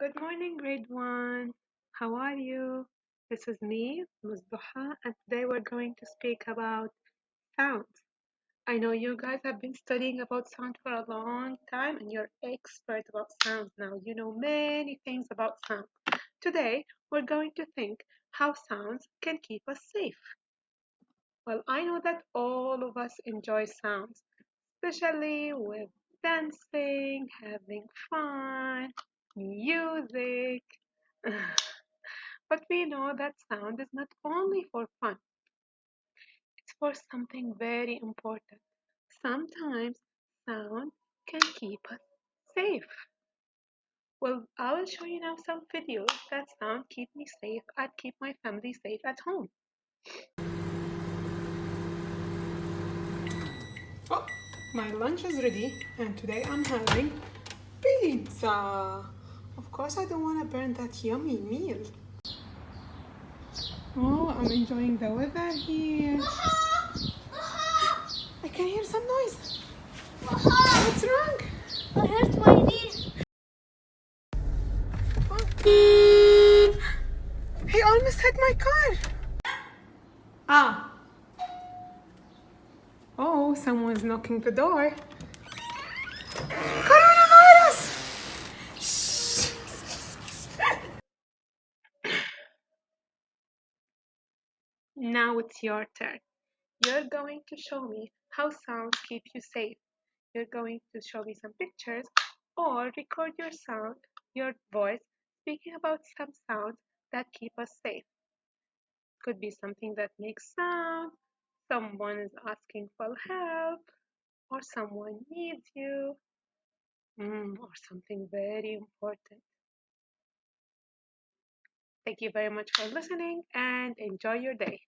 Good morning, grade one. How are you? This is me, Muzduha, and today we're going to speak about sounds. I know you guys have been studying about sound for a long time and you're expert about sounds now. You know many things about sound. Today, we're going to think how sounds can keep us safe. Well, I know that all of us enjoy sounds, especially with dancing, having fun, music. But we know that sound is not only for fun, it's for something very important. Sometimes sound can keep us safe. Well, I will show you now some videos that sound keep me safe and keep my family safe at home. Oh, my lunch is ready, and today I'm having pizza. Of course, I don't want to burn that yummy meal. Oh, I'm enjoying the weather here. I can hear some noise. What's wrong? I hurt my knee. He almost hit my car. Ah. Oh, someone's knocking the door. Coronavirus! Shh. Now it's your turn. You're going to show me how sounds keep you safe. You're going to show me some pictures or record your sound, your voice, speaking about some sounds that keep us safe. Could be something that makes sound, someone is asking for help, or someone needs you, or something very important. Thank you very much for listening and enjoy your day.